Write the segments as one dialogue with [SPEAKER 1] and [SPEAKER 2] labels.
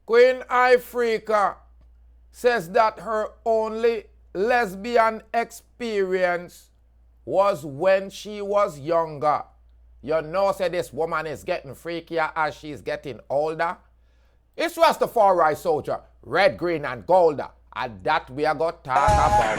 [SPEAKER 1] Queen Ifrica says that her only lesbian experience was when she was younger. You know, say this woman is getting freakier as she's getting older. It's Rastafari soldier, red, green, and gold. And that we are going to talk about.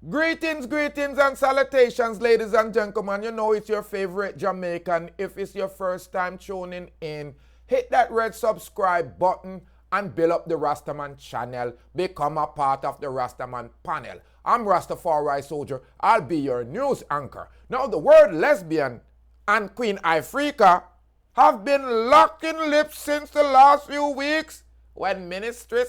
[SPEAKER 1] Greetings and salutations, ladies and gentlemen. You know it's your favorite Jamaican. If it's your first time tuning in, hit that red subscribe button and build up the Rastaman channel. Become a part of the Rastaman panel. I'm Rastafari Soldier. I'll be your news anchor. Now, the word lesbian and Queen Ifrica have been locking lips since the last few weeks when Minister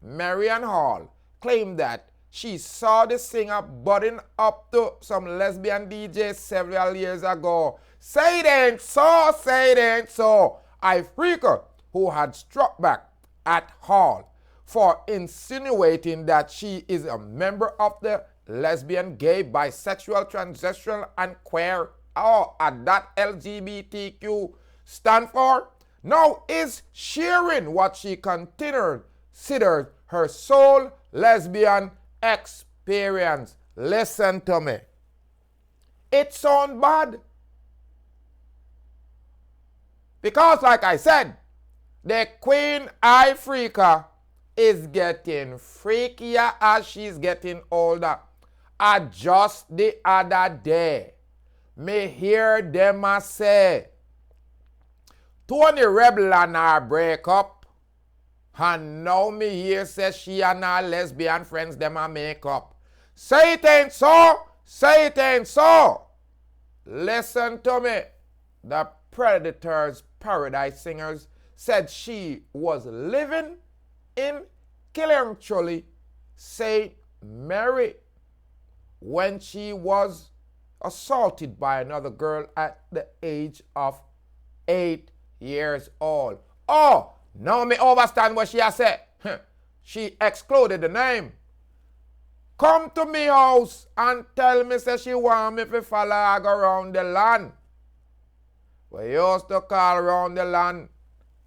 [SPEAKER 1] Marion Hall claimed that she saw the singer budding up to some lesbian DJs several years ago. Say it ain't so, say it ain't so. Ifrica, who had struck back at Hall for insinuating that she is a member of the lesbian, gay, bisexual, transgender, and queer, or that LGBTQ stand for, now is sharing what she considered her sole lesbian experience. Listen to me. It sounds bad. Because, like I said, the Queen Ifrica is getting freakier as she's getting older. Just the other day, me hear them a say, Tony Rebel and her break up, and now me hear say she and her lesbian friends them a make up. Say it ain't so, say it ain't so. Listen to me. The Predators Paradise Singers said she was living in Kilancholly, St. Mary, when she was assaulted by another girl at the age of 8 years old. Oh, now me understand what she has said. She excluded the name. Come to me house and tell me say she want me to follow her go around the land. We used to call around the land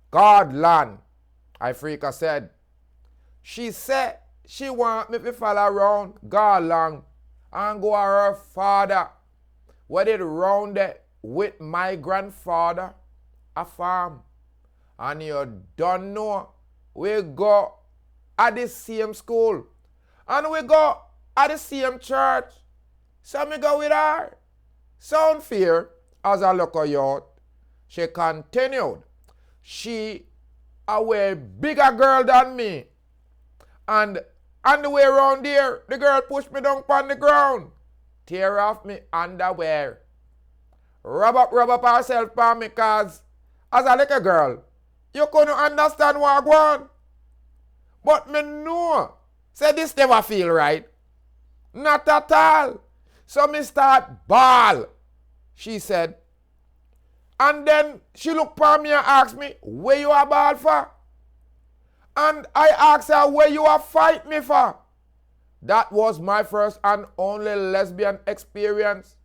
[SPEAKER 1] Guard Land, Ifrica said. She said she want me to follow around Guard Land and go to her father, where they round it with my grandfather, a farm. And you don't know, we go at the same school. And we go at the same church. So me go with her. Sound fear as I look at you. She continued. She a way bigger girl than me. And on the way around there, the girl pushed me down on the ground. Tear off me underwear. Rub up herself for me cause as a little girl, you couldn't understand what I want. But me know. Say this never feel right. Not at all. So me start bawl, she said. And then she looked for me and asked me, where you a bawl for? And I asked her, where you a fight me for? That was my first and only lesbian experience.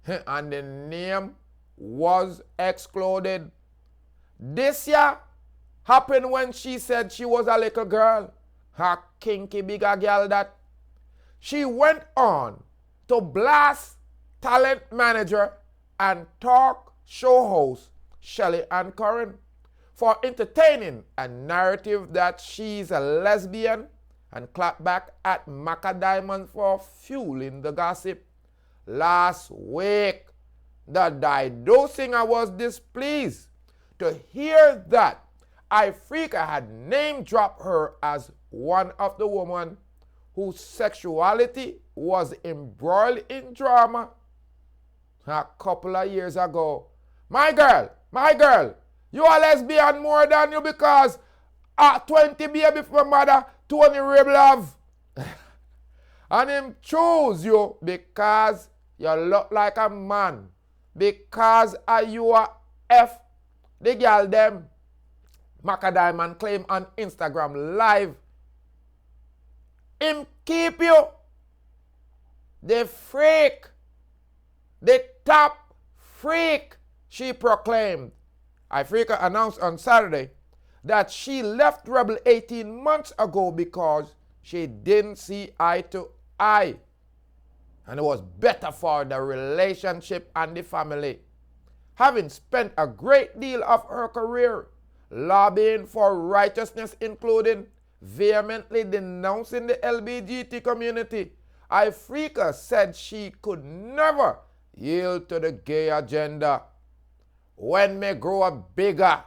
[SPEAKER 1] And the name was Excluded. This year happened when she said she was a little girl. Her kinky bigger girl that. She went on to blast talent manager and talk show host Shelly and Corin for entertaining a narrative that she's a lesbian and clap back at Maca Diamond for fueling the gossip. Last week, the Dido singer was displeased to hear that Ifrica had name-dropped her as one of the women whose sexuality was embroiled in drama a couple of years ago. My girl, you are lesbian more than you because at 20 baby from mother, Tony Rebel love. And him choose you because you look like a man. Because you are F, the girl them. Maca Diamond claim on Instagram live. Him keep you the freak, the top freak, she proclaimed. Ifrica announced on Saturday that she left Rebel 18 months ago because she didn't see eye to eye. And it was better for the relationship and the family. Having spent a great deal of her career lobbying for righteousness, including vehemently denouncing the LGBT community, Ifrica said she could never yield to the gay agenda. When me grow up bigger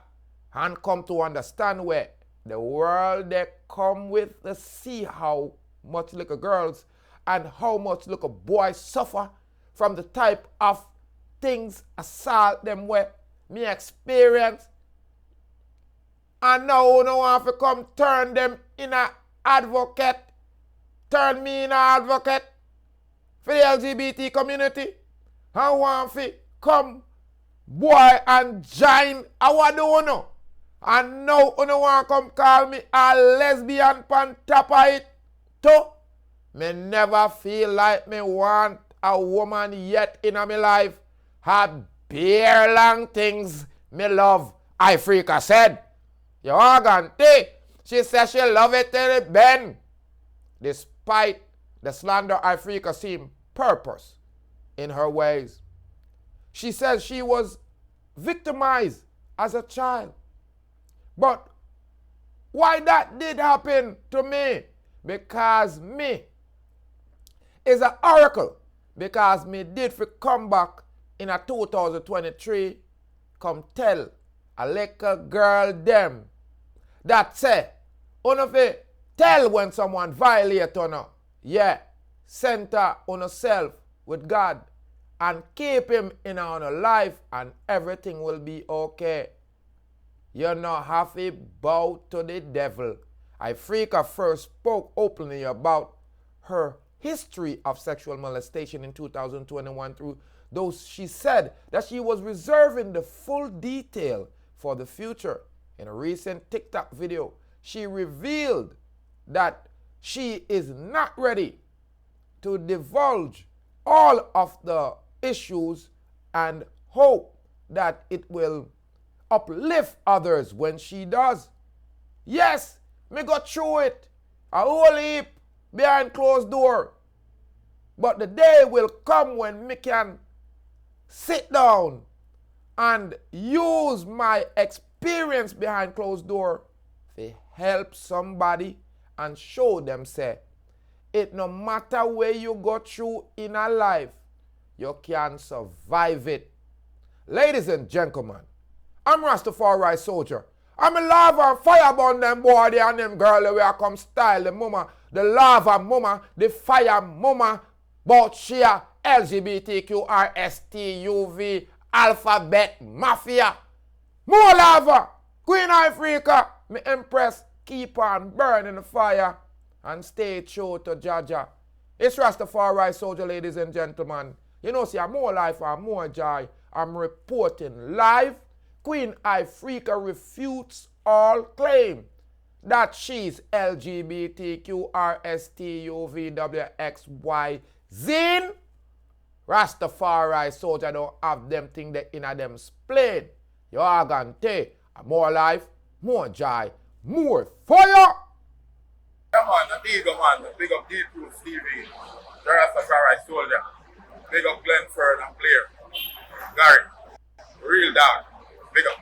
[SPEAKER 1] and come to understand where the world they come with, to see how much little girls and how much little boys suffer from the type of things assault them where me experience. And now you know want to come turn them in a advocate, turn me in a advocate for the LGBT community. I want to come boy and join our do you know. And now you want to come call me a lesbian pan top of it too. Me never feel like me want a woman yet in my life. Have bare long things me love, Ifrica said. You organ she said she love it till it bend. Despite the slander, Ifrica seemed purpose in her ways. She says she was victimized as a child. But why that did happen to me? Because me is an oracle. Because me did for come back in a 2023, come tell a little girl them that say, uno tell when someone violate uno, yeah, center on yourself with God and keep him in our life and everything will be okay. You not have to bow to the devil. Ifrica first spoke openly about her history of sexual molestation in 2021 through those she said that she was reserving the full detail for the future. In a recent TikTok video, she revealed that she is not ready to divulge all of the issues and hope that it will uplift others when she does. Yes, me go through it, a whole heap behind closed door. But the day will come when me can sit down and use my experience behind closed door to help somebody and show them say, it no matter where you go through in a life, you can survive it. Ladies and gentlemen, I'm Rastafari soldier. I'm a lava and fire burn them boy there and them girl where I come style the mama, the lava mama, the fire mama, but she a LGBTQ, RSTUV, alphabet mafia. More lava. Queen Ifrica, me empress, keep on burning the fire and stay true to Jaja. It's Rastafari soldier, ladies and gentlemen. You know, see, more life and more joy. I'm reporting live. Queen Ifrica refutes all claim that she's LGBTQ, RSTUVWXYZ. Rastafari soldier don't have them thing that in a them split. You are gonna take more life, more joy, more fire.
[SPEAKER 2] Come on, the big man, the big up Deep Roots TV, the Rastafari soldier, big up Glenford and Blair, Gary, real dog, big up.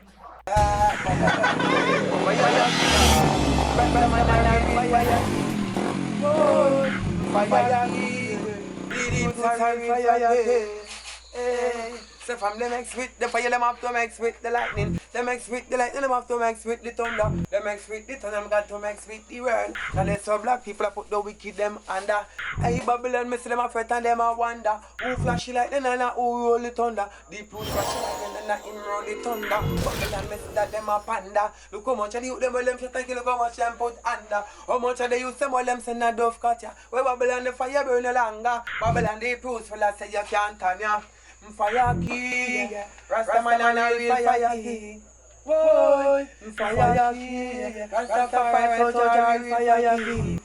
[SPEAKER 3] So from them mix with the fire, them have to mix with the lightning. Them mix with the lightning, them have to mix with the thunder. Them mix with the thunder, them got to mix with the world. And they so black people I put the wicked them under. Hey Babylon, me see them a fret and them a wonder. Who flashy lightning and who roll the thunder? Deep root flashy lightning and him roll the thunder. Babylon, me see that them a panda. Look how much of the youth them well them shut and kill, look how much them put under. How much of the youth them well them send a dove cut ya. Where Babylon the fire burn no longer. Babylon the proofs full of say you can't turn ya. Fire king, Rastaman and a real fire king. Boy, fire king, Rastafari soldier, fire king.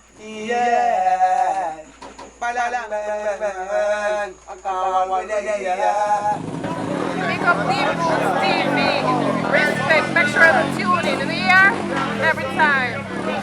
[SPEAKER 3] Yeah.
[SPEAKER 4] Pick up Deep Roots TV. Respect. Make sure to tune in. You hear? Every time.